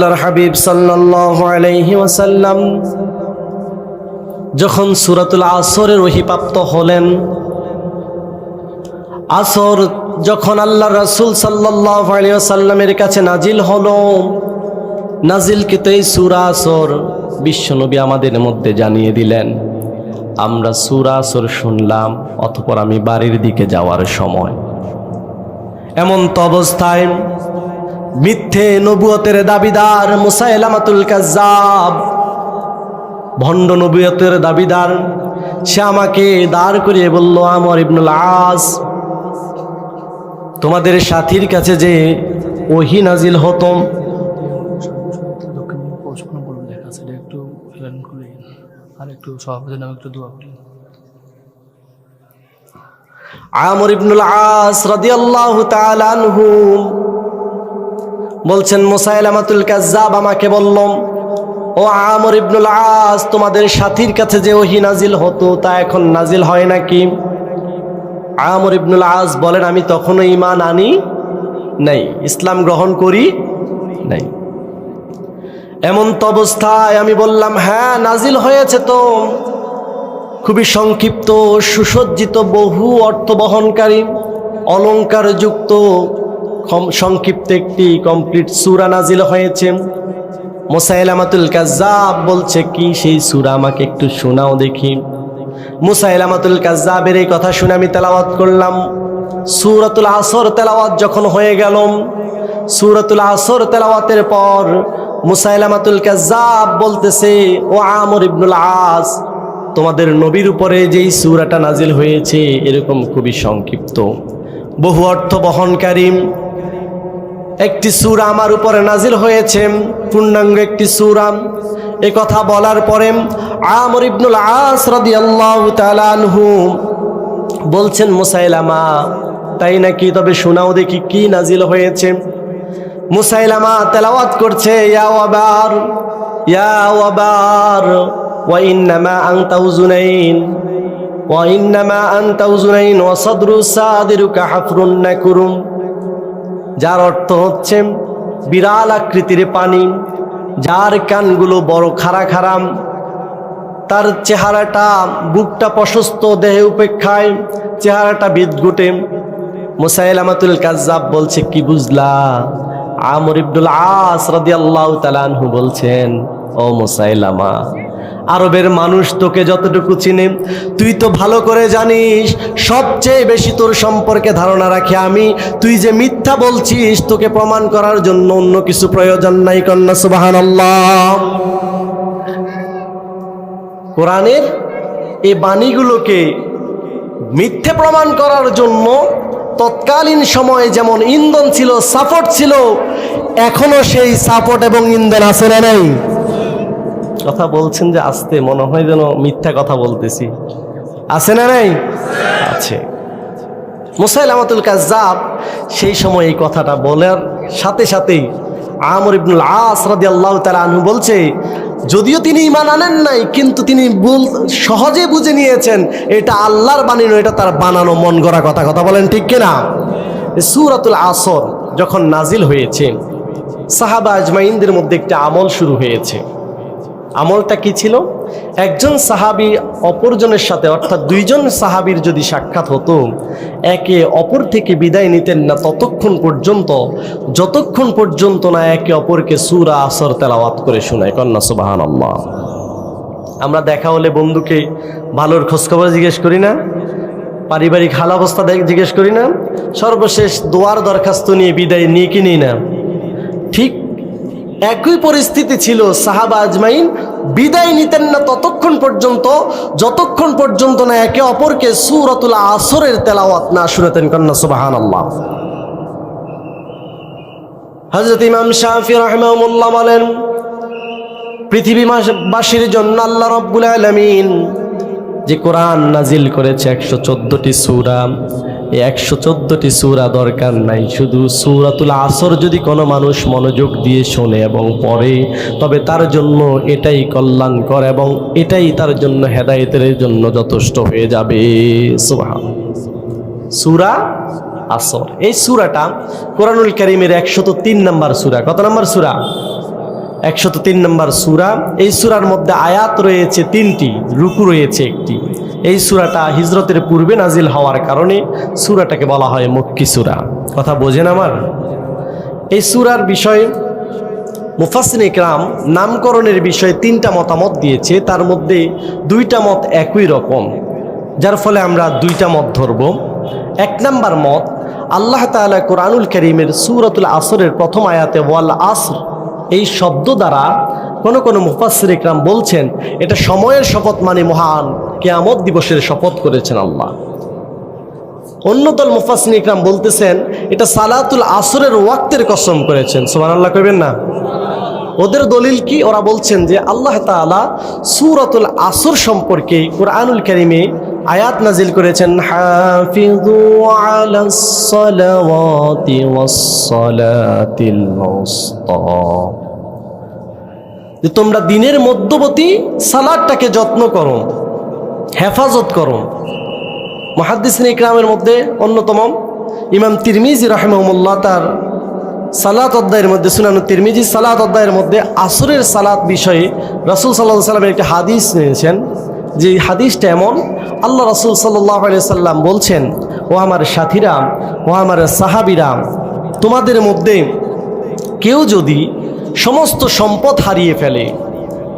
আল্লাহর হাবিব সাল্লাল্লাহু আলাইহি ওয়াসাল্লাম যখন সূরাতুল আসরের ওহীপ্রাপ্ত হলেন, আসর যখন আল্লাহর রাসূল সাল্লাল্লাহু আলাইহি ওয়াসাল্লামের কাছে নাজিল হলো, নাজিলকৃত এই সূরা আসর বিশ্বনবী আমাদের মধ্যে জানিয়ে দিলেন। আমরা সূরা আসর শুনলাম, অতঃপর আমি বাড়ির দিকে যাওয়ার সময় এমন তো অবস্থায় মিথ্যে নবুয়তের দাবিদার মুসাইলামাতুল কাজ্জাব, ভণ্ড নবুয়তের দাবিদার, সে আমাকে দাঁড় করিয়ে বলল, আমর ইবনুল আস, তোমাদের সাথীর কাছে যে ওহী নাজিল হতো, আমর ইবনুল আস রাদিয়াল্লাহু তাআলা আনহু বলছেন, মুসাইলামাতুল কাজ্জাব আমাকে বলল, ও আমর ইবনুল আস, তোমাদের সাথীর কাছে যে ওহী নাজিল হতো তা এখন নাজিল হয় নাকি? আমর ইবনুল আস বলেন, আমি তখনও ঈমান আনি নাই, ইসলাম গ্রহণ করি নাই। এমন তো অবস্থায় আমি বললাম, হ্যাঁ নাজিল হয়েছে তো, খুবই সংক্ষিপ্ত, সুসজ্জিত, বহু অর্থ বহনকারী, অলংকার যুক্ত সংক্ষিপ্ত একটি কমপ্লিট সূরা নাজিল হয়েছে। মুসাইলামাতুল কাজ্জাব বলছে, কি সেই সূরা, আমাকে একটু শোনাও দেখি। মুসাইলামাতুল কাজ্জাবের এই কথা শুনে আমি তেলাওয়াত করলাম। সূরাতুল আসর তেলাওয়াত যখন হয়ে গেল, সূরাতুল আসর তেলাওয়াতের পর মুসাইলামাতুল কাজ্জাব বলতেছে, ও আমর ইবনুল আস, তোমাদের নবীর উপরে যেই সূরাটা নাজিল হয়েছে এরকম খুবই সংক্ষিপ্ত, বহু অর্থ বহনকারী একটি সূরা আমার উপরে নাজিল হয়েছে, পূর্ণাঙ্গ একটি সূরা। এ কথা বলার পরে আমর ইবনুল আস রাদিয়াল্লাহু তাআলা আনহু বলছেন, মুসাইলামা, তাই নাকি? তবে শোনাও দেখি কি নাজিল হয়েছে। মুসাইলামা তেলাওয়াত করছে, ইয়া ওয়াবার ইয়া ওয়াবার ওয়া ইন্নামা আনতা উযুনাইন ওয়া ইন্নামা আনতা উযুনাইন ওয়া সাদরু সাদিরুকা হাফরুন নাকুরুম, যার অর্থ হচ্ছে বিরাল আকৃতির পানি, যার কানগুলো বড় খাড়া খাড়া, তার চেহারাটা, বুকটা প্রশস্ত, দেহে উপেক্ষায় চেহারাটা বিদঘুটে। মুসাইলামাতুল কাজ্জাব বলছে, কি বুঝলা? আমর ইবনুল আস রাদিয়াল্লাহু তাআলা আনহু বলছেন, ও মুসাইলামা, আরবের মানুষ তোকে যতটুকু চিনে তুই তো ভালো করে জানিস, সবচেয়ে বেশি তোর সম্পর্কে ধারণা রাখি আমি। তুই যে মিথ্যা বলছিস, তোকে প্রমাণ করার জন্য অন্য কিছু প্রয়োজন নাই। কন্যা সুবহানাল্লাহ। কোরআনের এই বাণীগুলোকে মিথ্যে প্রমাণ করার জন্য তৎকালীন সময়ে যেমন ইন্ধন ছিল, সাপোর্ট ছিল, এখনো সেই সাপোর্ট এবং ইন্ধন আছে না নাই? কথা বলছেন যে আস্তে, মনে হয় যেন মিথ্যা কথা বলতেছি। আছে না নাই? আছে। মুসাইলামাতুল কাজ্জাব সেই সময় এই কথাটা বলার সাথে সাথেই আমর ইবনুল আস রাদিয়াল্লাহু তাআলা আনহু বলছে, যদিও তিনি ঈমান আনেন নাই, কিন্তু তিনি সহজে বুঝে নিয়েছেন এটা আল্লাহর বাণী নয়, এটা তার বানানো মন গড়া কথা। কথা বলেন ঠিক কিনা? সূরাতুল আসর যখন নাজিল হয়েছে, সাহাবা আজমাইনদের মধ্যে একটা আমল শুরু হয়েছে। আমলটা কি ছিল? একজন সাহাবী অপরজনের সাথে, অর্থাৎ দুইজন সাহাবীর যদি সাক্ষাৎ হতো, একে অপর থেকে বিদায় নিতেন না ততক্ষণ পর্যন্ত, যতক্ষণ পর্যন্ত না একে অপরকে সূরা আসর তেলাওয়াত করে শোনায়। কন্যা সুবহানাল্লাহ। আমরা দেখা হলে বন্ধুকে ভালোর খোঁজখবর জিজ্ঞেস করি না? পারিবারিক হাল অবস্থা জিজ্ঞেস করি না? সর্বশেষ দোয়ার দরখাস্ত নিয়ে বিদায় নিয়ে কি নিই না? ঠিক একই পরিস্থিতি ছিল। সাহাবা আজমাইন বিদায় নিতেন না ততক্ষণ পর্যন্ত, যতক্ষণ পর্যন্ত না একে অপরকে সূরাতুল আসরের তেলাওয়াত না শুনাতেন। কন্যা সুবহানাল্লাহ। হযরত ইমাম শাফি রাহিমাহুল্লাহ বলেন, পৃথিবীবাসীর জন্য আল্লাহ রাব্বুল আলামিন যে কোরআন নাজিল করেছে 114টি সূরা, এই 114টি সূরা দরকার নাই, শুধু সূরাতুল আসর যদি কোনো মানুষ মনোযোগ দিয়ে শোনে এবং পড়ে, তবে তার জন্য এটাই কল্যাণকর এবং এটাই তার জন্য হেদায়েতের জন্য যথেষ্ট হয়ে যাবে। সুবহানাল্লাহ। সূরা আসর, এই সূরাটা কোরআনুল কারীমের 103 নম্বর সূরা। কত নম্বর সূরা? 103 নম্বর সূরা। এই সূরার মধ্যে আয়াত রয়েছে 3টি, রুকু রয়েছে একটি। এই সূরাটা হিজরতের পূর্বে নাজিল হওয়ার কারণে সূরাটাকে বলা হয় মক্কি সূরা। কথা বোঝেন আমার? এই সূরার বিষয়ে মুফাসসিরিন ইকরাম নামকরণের বিষয়ে 3টা মতামত দিয়েছে, তার মধ্যে 2টা মত একই রকম, যার ফলে আমরা 2টা মত ধরব। 1 নম্বর মত, আল্লাহ তাআলা কোরআনুল কারীমের সূরাতুল আসরের প্রথম আয়াতে ওয়াল আসর এই শব্দ দ্বারা কোন মুফাসসির ইকরাম বলছেন এটা সময়ের শপথ, মানে মহান কিয়ামত দিবসের শপথ করেছেন আল্লাহ। অন্যদল মুফাসসির ইকরাম বলতেছেন এটা সালাতুল আসরের ওয়াক্তের কসম করেছেন। সুবহানাল্লাহ কইবেন না? ওদের দলিল কি? ওরা বলছেন যে আল্লাহ তাআলা সূরাতুল আসর সম্পর্কে কোরআনুল কারীমে আয়াত নাজিল করেছেন, হাফিযু আলাস সালাওয়াতি ওয়াস সালাতিল উসতা, যে তোমরা দিনের মধ্যবর্তী সালাতটাকে যত্ন করো, হেফাজত করো। মুহাদ্দিসিন ইকরামের মধ্যে অন্যতম ইমাম তিরমিজি রাহিমাহুল্লাহ তার সালাত অধ্যায়ের মধ্যে, সুনানুত তিরমিজি সালাত অধ্যায়ের মধ্যে আসরের সালাত বিষয়ে রাসূল সাল্লাল্লাহু আলাইহি সাল্লামের একটি হাদিস নিয়েছেন। যে হাদিসটা এমন, আল্লাহ রাসূল সাল্লাল্লাহু আলাইহি সাল্লাম বলছেন, ও আমার সাথীরা, ও আমার সাহাবীরা, তোমাদের মধ্যে কেউ যদি সমস্ত সম্পদ হারিয়ে ফেলে,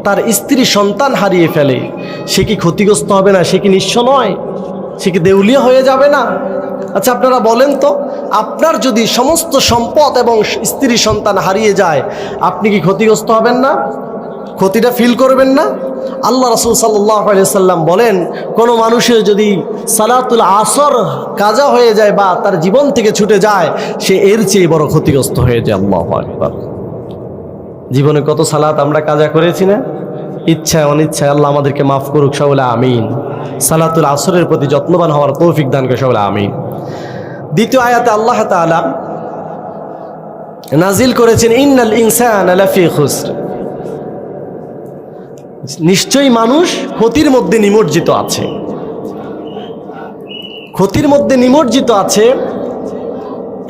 তার স্ত্রী সন্তান হারিয়ে ফেলে, সে কি ক্ষতিগ্রস্ত হবে না? সে কি নিঃস্ব নয়? সে কি দেউলিয়া হয়ে যাবে না? আচ্ছা আপনারা বলেন তো, আপনার যদি সমস্ত সম্পদ এবং স্ত্রী সন্তান হারিয়ে যায়, আপনি কি ক্ষতিগ্রস্ত হবেন না? ক্ষতিটা ফিল করবেন না? আল্লাহ রাসূল সাল্লাল্লাহু আলাইহি সাল্লাম বলেন, কোনো মানুষের যদি সালাতুল আসর কাজা হয়ে যায় বা তার জীবন থেকে ছুটে যায়, সে এর চেয়ে বড় ক্ষতিগ্রস্ত হয়ে যায়। আল্লাহু আকবার। জীবনে কত সালাত আমরা কাজা করেছি না? ইচ্ছায় অনিচ্ছায়। আল্লাহ আমাদেরকে মাফ করুক, সকলে আমিন। সালাতুল আসরের প্রতি যত্নবান হওয়ার তৌফিক দান করে, সকলে আমিন। দ্বিতীয় আয়াতে আল্লাহ তাআলা নাজিল করেছেন, ইন্নাল ইনসানা লাফি খুসর, নিশ্চয়ই মানুষ ক্ষতির মধ্যে নিমজ্জিত আছে। ক্ষতির মধ্যে নিমজ্জিত আছে।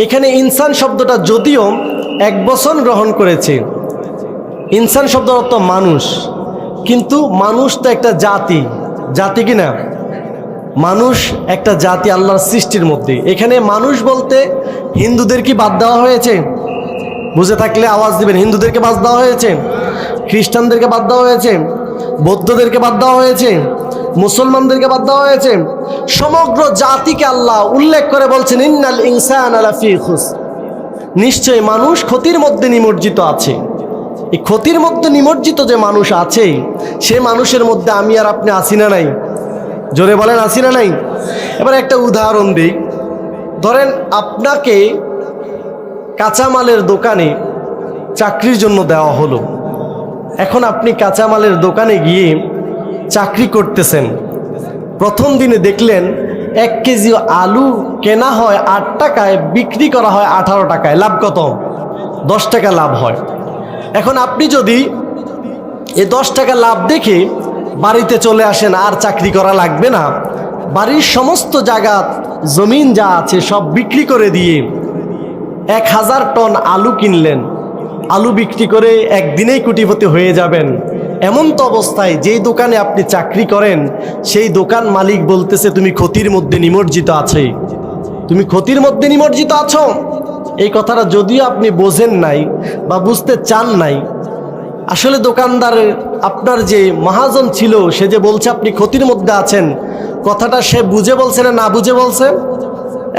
এখানে ইনসান শব্দটা যদিও এক বচন গ্রহণ করেছে, ইনসান শব্দের অর্থ মানুষ, কিন্তু মানুষ তো একটা জাতি, জাতি কিনা? মানুষ একটা জাতি আল্লাহর সৃষ্টির মধ্যে। এখানে মানুষ বলতে হিন্দুদের কি বাদ দেওয়া হয়েছে? বুঝে থাকলে আওয়াজ দিবেন। হিন্দুদেরকে বাদ দেওয়া হয়েছে, খ্রিস্টানদেরকে বাদ দেওয়া হয়েছে, বৌদ্ধদেরকে বাদ দেওয়া হয়েছে, মুসলমানদেরকে বাদ দেওয়া হয়েছে। সমগ্র জাতিকে আল্লাহ উল্লেখ করে বলছেন, ইন্নাল ইনসানা লাফি খুসর, নিশ্চয়ই মানুষ ক্ষতির মধ্যে নিমজ্জিত আছে। এই ক্ষতির মধ্যে নিমজ্জিত যে মানুষ আছে, সে মানুষের মধ্যে আমি আর আপনি আছি না নাই? জোরে বলেন, আছি না নাই? এবার একটা উদাহরণ দিই। ধরেন আপনাকে কাঁচামালের দোকানে চাকরির জন্য দেওয়া হলো। এখন আপনি কাঁচামালের দোকানে গিয়ে চাকরি করতেছেন। প্রথম দিনে দেখলেন 1 কেজি আলু কেনা হয় 8 টাকায়, বিক্রি করা হয় 18 টাকায়। লাভ কত? 10 টাকা লাভ হয়। এখন আপনি যদি এই 10 টাকা লাভ দেখে বাড়িতে চলে আসেন, আর চাকরি করা লাগবে না, বাড়ির সমস্ত জায়গা জমিন যা আছে সব বিক্রি করে দিয়ে 1000 টন আলু কিনলেন। আলু বিক্রি করে একদিনেই কোটিপতি হয়ে যাবেন। এমন তো অবস্থায় যেই দোকানে আপনি চাকরি করেন, সেই দোকান মালিক বলতেছে তুমি ক্ষতির মধ্যে নিমজ্জিত আছে, তুমি ক্ষতির মধ্যে নিমজ্জিত আছো। এই কথাটা যদিও আপনি বোঝেন নাই বা বুঝতে চান নাই, আসলে দোকানদার আপনার যে মহাজন ছিল, সে যে বলছে আপনি ক্ষতির মধ্যে আছেন, কথাটা সে বুঝে বলছে না বুঝে বলছে?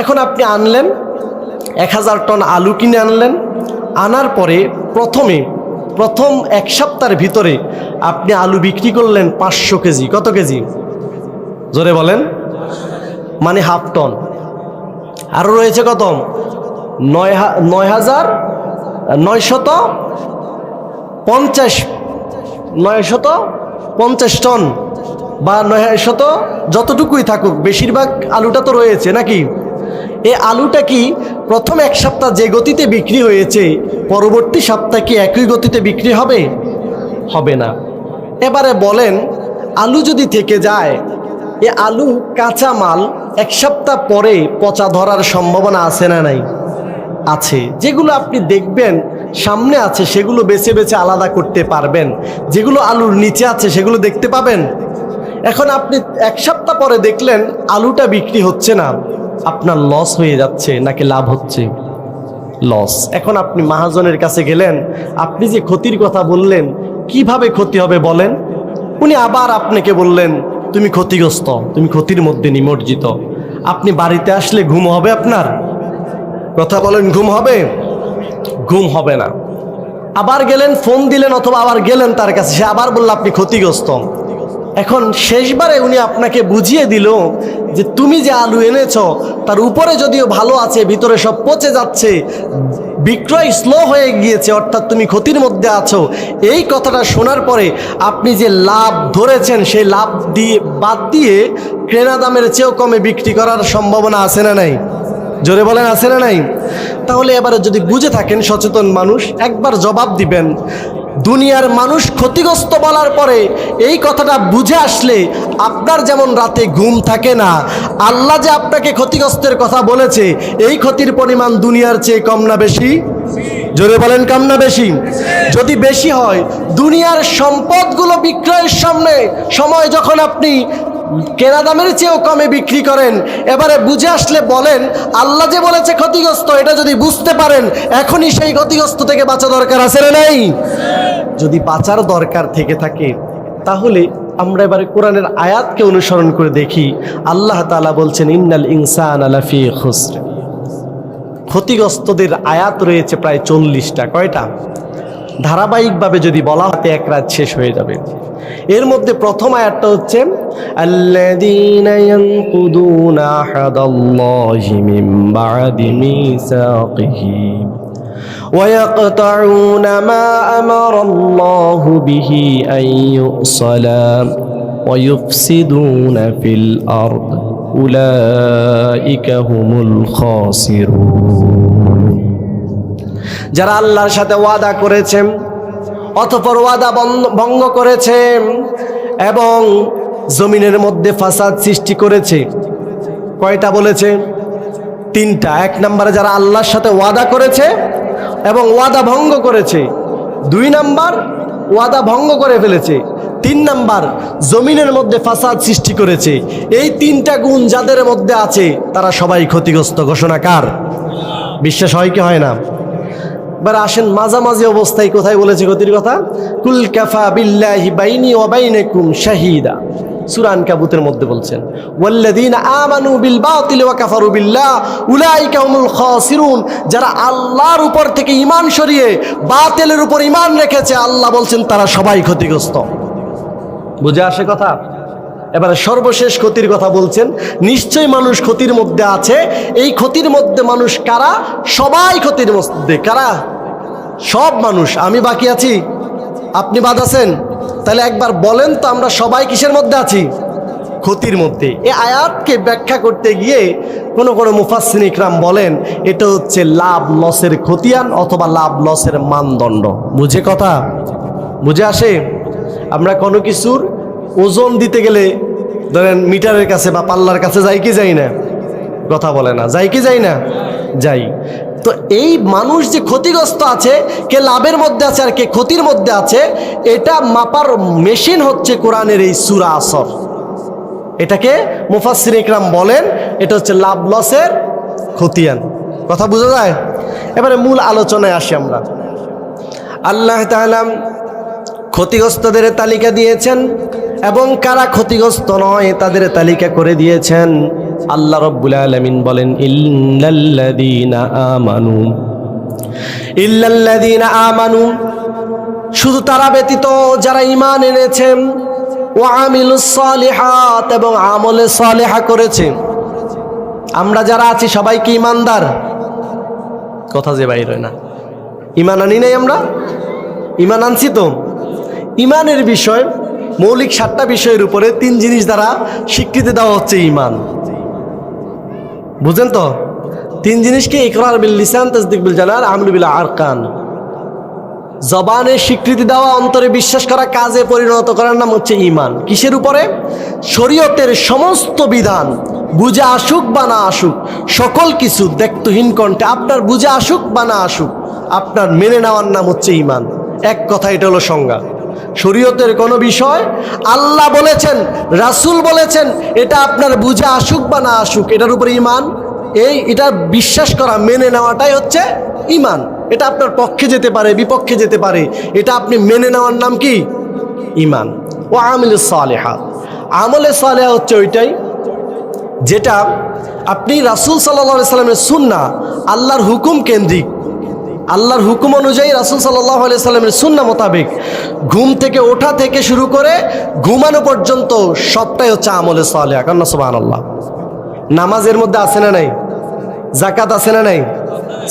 এখন আপনি আনলেন 1000 টন আলু কিনে আনলেন। আনার পরে প্রথম 1 সপ্তাহের ভিতরে আপনি আলু বিক্রি করলেন 500 কেজি। কত কেজি? জোরে বলেন। মানে হাফ টন। আরও রয়েছে কত? 9,950 টন বা 900, যতটুকুই থাকুক, বেশিরভাগ আলুটা তো রয়েছে নাকি? এই আলুটা কি প্রথম 1 সপ্তাহ যে গতিতে বিক্রি হয়েছে, পরবর্তী সপ্তাহে কি একই গতিতে বিক্রি হবে? হবে না। এবারে বলেন, আলু যদি থেকে যায়, এ আলু কাঁচা মাল 1 সপ্তাহ পরে পচা ধরার সম্ভাবনা আছে না নাই? আছে। যেগুলো আপনি দেখবেন সামনে আছে সেগুলো বেছে বেছে আলাদা করতে পারবেন, যেগুলো আলুর নিচে আছে সেগুলো দেখতে পাবেন। এখন আপনি এক সপ্তাহ পরে দেখলেন আলুটা বিক্রি হচ্ছে না, আপনার লস হয়ে যাচ্ছে নাকি লাভ হচ্ছে? লস। এখন আপনি মহাজনের কাছে গেলেন, আপনি যে ক্ষতির কথা বললেন, কিভাবে ক্ষতি হবে বলেন? উনি আবার আপনাকে বললেন তুমি ক্ষতিগ্রস্ত, তুমি ক্ষতির মধ্যে নিমজ্জিত। আপনি বাড়িতে আসলে ঘুম হবে আপনার? কথা বলেন, ঘুম হবে? ঘুম হবে না। আবার গেলেন, ফোন দিলেন অথবা আবার গেলেন তার কাছে, সে আবার বলল আপনি ক্ষতিগ্রস্ত। এখন শেষবারে উনি আপনাকে বুঝিয়ে দিল যে তুমি যে আলু এনেছো তার উপরে যদিও ভালো আছে, ভিতরে সব পচে যাচ্ছে, বিক্রয় স্লো হয়ে গিয়েছে, অর্থাৎ তুমি ক্ষতির মধ্যে আছো। এই কথাটা শোনার পরে আপনি যে লাভ ধরেছেন সেই লাভ দিয়ে বাদ দিয়ে কেনা দামের চেয়েও কমে বিক্রি করার সম্ভাবনা আছে না নাই? জোরে বলেন, আছে না নাই? তাহলে এবারে যদি বুঝে থাকেন সচেতন মানুষ, একবার জবাব দিবেন। দুনিয়ার মানুষ ক্ষতিগ্রস্ত বলার পরে এই কথাটা বুঝে আসলে আপনার যেমন রাতে ঘুম থাকে না, আল্লাহ যে আপনাকে ক্ষতিগ্রস্তের কথা বলেছে এই ক্ষতির পরিমাণ দুনিয়ার চেয়ে কম না বেশি? জোরে বলেন, কম না বেশি? যদি বেশি হয়, দুনিয়ার সম্পদগুলো বিক্রয়ের সময় যখন আপনি কেনা দামের চেয়েও কমে বিক্রি করেন, এবারে বুঝে আসলে বলেন আল্লাহ যে বলেছে ক্ষতিগ্রস্ত, এটা যদি বুঝতে পারেন এখনই সেই ক্ষতিগ্রস্ত থেকে বাঁচা দরকার আছে না নাই? যদি বাঁচার দরকার থেকে থাকে তাহলে আমরা এবারে কোরআনের আয়াতকে অনুসরণ করে দেখি। আল্লাহ তাআলা বলছেন ইন্নাল ইনসানা লাফি খুসর। ক্ষতিগ্রস্তদের আয়াত রয়েছে প্রায় 40টা। কয়টা? ধারাবাহিকভাবে যদি বলা হতে এক রাত শেষ হয়ে যাবে। এর মধ্যে প্রথম আয়াতটা হচ্ছে আল্লাযীনা ইয়ানকুদুনা আহাদাল্লাহি মিন বা'দি মিসাকিহি ওয়া ইয়াকতাউনা মা আমারাল্লাহু বিহি আন ইউসালা ওয়া ইউফসিদুনা ফিল আরদ উলাইকা হুমুল খাসিরুন। যারা আল্লাহর সাথে ওয়াদা করেছেন অতঃপর ওয়াদা ভঙ্গ করেছে এবং জমিনের মধ্যে ফাসাদ সৃষ্টি করেছে। কয়টা বলেছে? 3টা। 1 নম্বরে যারা আল্লাহর সাথে ওয়াদা করেছে এবং ওয়াদা ভঙ্গ করেছে। 2 নম্বর ওয়াদা ভঙ্গ করে ফেলেছে। 3 নম্বর জমিনের মধ্যে ফাসাদ সৃষ্টি করেছে। এই 3টা গুণ যাদের মধ্যে আছে তারা সবাই ক্ষতিগ্রস্ত। ঘোষণা কার? বিশ্বাস হয় কি হয় না? এবার আসেন মাঝামাঝি অবস্থায় কোথায় বলেছে ক্ষতির কথা? কুল কাফা বিল্লাহি বাইনি ওয়া বাইনাকুম শাহিদা। সূরা আনকাবুতের মধ্যে বলছেন ওয়াল্লাযীনা আমানু বিল বাতিলি ওয়া কাফারু বিল্লাহ উলাইকা হুমুল খাসিরুন। যারা আল্লাহর উপর থেকে ঈমান সরিয়ে বাতিলের উপর ঈমান রেখেছে, আল্লাহ বলছেন তারা সবাই ক্ষতিগ্রস্ত। বুঝে আসে কথা? এবারে সর্বশেষ ক্ষতির কথা বলছেন। নিশ্চয়ই মানুষ ক্ষতির মধ্যে আছে। এই ক্ষতির মধ্যে মানুষ কারা? সবাই ক্ষতির মধ্যে। কারা? সব মানুষ। আমি বাকি আছি? আপনি বাদ আছেন? তাহলে একবার বলেন তো আমরা সবাই কিসের মধ্যে আছি? ক্ষতির মধ্যে। এই আয়াতকে ব্যাখ্যা করতে গিয়ে কোনো মুফাসসির ইকরাম বলেন এটা হচ্ছে লাভ লসের খতিয়ান অথবা লাভ লসের মানদণ্ড। বুঝে কথা? বুঝে আসে? আমরা কোনো কিছুর ওজন দিতে গেলে ধরেন মিটারের কাছে বা পাল্লার কাছে যাই কি যাই না? কথা বলে না। যাই কি যাই না? যাই। তো এই মানুষ যে ক্ষতিগ্রস্ত আছে, কে লাভের মধ্যে আছে আর কে ক্ষতির মধ্যে আছে, এটা মাপার মেশিন হচ্ছে কোরআনের এই সূরা আসর। এটাকে মুফাসসির ইকরাম বলেন এটা হচ্ছে লাভ লসের খতিয়ান। কথা বোঝা যায়? এবারে মূল আলোচনায় আসি আমরা। আল্লাহ তাআলা ক্ষতিগ্রস্তদের তালিকা দিয়েছেন এবং কারা ক্ষতিগ্রস্ত নয় তাদের তালিকা করে দিয়েছেন। আল্লাহ রাব্বুল আলামিন বলেন ইল্লাল্লাযীনা আমানু, শুধু তারা ব্যতীত যারা ঈমান এনেছেন, ওয়া আমিলুস সালিহাত, এবং আমলে সালেহা করেছে। আমরা যারা আছি সবাই কি ঈমানদার? কথা যে বাইর হয় না। ঈমান আনি নাই আমরা? ঈমান আনছি তো। ঈমানের বিষয় মৌলিক 7টা বিষয়ের উপরে 3 জিনিস দ্বারা স্বীকৃতি দেওয়া হচ্ছে ঈমান। বুঝেন তো? 3 জিনিসকে ইকরার বিল লিসান, তাসদীক বিল জানান, আমল বিল আরকান। জবানে স্বীকৃতি দেওয়া, অন্তরে বিশ্বাস করা, কাজে পরিণত করার নাম হচ্ছে ঈমান। কিসের উপরে? শরীয়তের সমস্ত বিধান বুঝে আসুক বা না আসুক, সকল কিছু দেখতহীন কণ্ঠে আপনার বুঝে আসুক বা না আসুক, আপনার মেনে নেওয়ার নাম হচ্ছে ঈমান। এক কথা, এটা হলো সংজ্ঞা। শরীয়তের কোনো বিষয় আল্লাহ বলেছেন, রাসূল বলেছেন, এটা আপনার বুঝে আসুক বা না আসুক, এটার উপরে ঈমান, এটা বিশ্বাস করা, মেনে নেওয়াটাই হচ্ছে ঈমান। এটা আপনার পক্ষে যেতে পারে, বিপক্ষে যেতে পারে, এটা আপনি মেনে নেওয়ার নাম কি? ঈমান। ও আমিলুস সালিহাত, আমলে সালেহা হচ্ছে ওইটাই যেটা আপনি রাসূল সাল্লাল্লাহু আলাইহি সাল্লামের সুন্নাহ, আল্লাহর হুকুম কেন্দ্রিক, আল্লাহর হুকুম অনুযায়ী রাসূল সাল্লাল্লাহু আলাইহি সাল্লামের সুন্নাহ মোতাবেক ঘুম থেকে ওঠা থেকে শুরু করে ঘুমানো পর্যন্ত সবটাই হচ্ছে আমলে সালেহা। কান্না সুবহানাল্লাহ। নামাজের মধ্যে আছে না নাই? যাকাত আছে না নাই?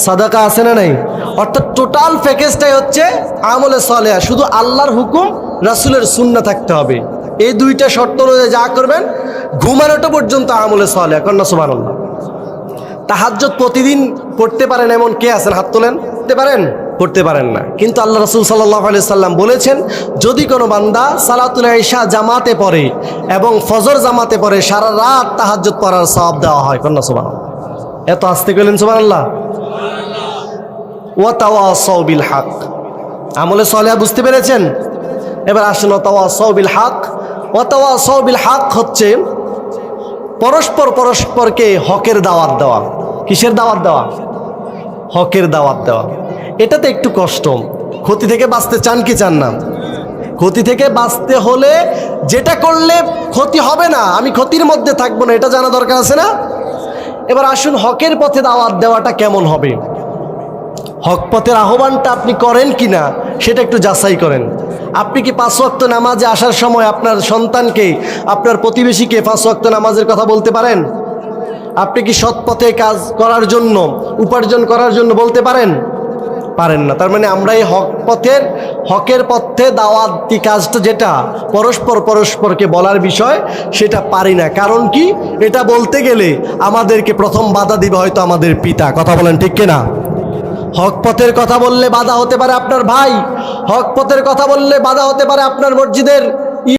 সাদাকা আছে না নাই? অর্থাৎ টোটাল প্যাকেজটাই হচ্ছে আমলে সালেহা। শুধু আল্লাহর হুকুম, রাসূলের সুন্নাহ থাকতে হবে। এই দুইটা শর্ত অনুযায়ী যা করবেন, ঘুমানোটা পর্যন্ত আমলে সালেহা। কান্না সুবহানাল্লাহ। তাহাজ্জুদ প্রতিদিন পড়তে পারেন এমন কে আছেন? হাত তোলেন। পড়তে পারেন? পড়তে পারেন না, কিন্তু আল্লাহ রাসূল সাল্লাল্লাহু আলাইহি সাল্লাম বলেছেন, যদি কোনো বান্দা সালাতুল ইশা জামাতে পড়ে এবং ফজর জামাতে পড়ে, সারা রাত তাহাজ্জুদ পড়ার সওয়াব দেওয়া হয়। কন্না সুবহানাল্লাহ। এত আস্তে কইলেন সুবহানাল্লাহ। ওয়া তাওয়াসাউ বিল হক, আমলে সালেহা বুঝতে পেরেছেন? এবার আসুন, ওয়া তাওয়াসাউ বিল হক। ওয়া তাওয়াসাউ বিল হক হচ্ছে পরস্পর পরস্পরকে হকের দাওয়াত দেওয়া। কিসের দাওয়াত দেওয়া? হকের দাওয়াত দেওয়া। এটাতে একটু কষ্ট। ক্ষতি থেকে বাঁচতে চান কি চান না? ক্ষতি থেকে বাঁচতে হলে যেটা করলে ক্ষতি হবে না, আমি ক্ষতির মধ্যে থাকবো না, এটা জানা দরকার আছে না? এবার আসুন, হকের পথে দাওয়াত দেওয়াটা কেমন হবে, হক পথের আহ্বানটা আপনি করেন কিনা সেটা একটু যাচাই করেন। আপনি কি 5 ওয়াক্ত নামাজে আসার সময় আপনার সন্তানকে, আপনার প্রতিবেশীকে 5 ওয়াক্ত নামাজের কথা বলতে পারেন? আপনি কি সৎ পথে কাজ করার জন্য, উপার্জন করার জন্য বলতে পারেন? পারেন না। তার মানে আমরা এই হকের পথে দাওয়াতি কাজটা, যেটা পরস্পর পরস্পরকে বলার বিষয়, সেটা পারি না। কারণ কি? এটা বলতে গেলে আমাদেরকে প্রথম বাধা দিবে হয়তো আমাদের পিতা। কথা বলেন ঠিক কিনা? হক পথের কথা বললে বাধা হতে পারে আপনার ভাই, হক পথের কথা বললে বাধা হতে পারে আপনার মসজিদের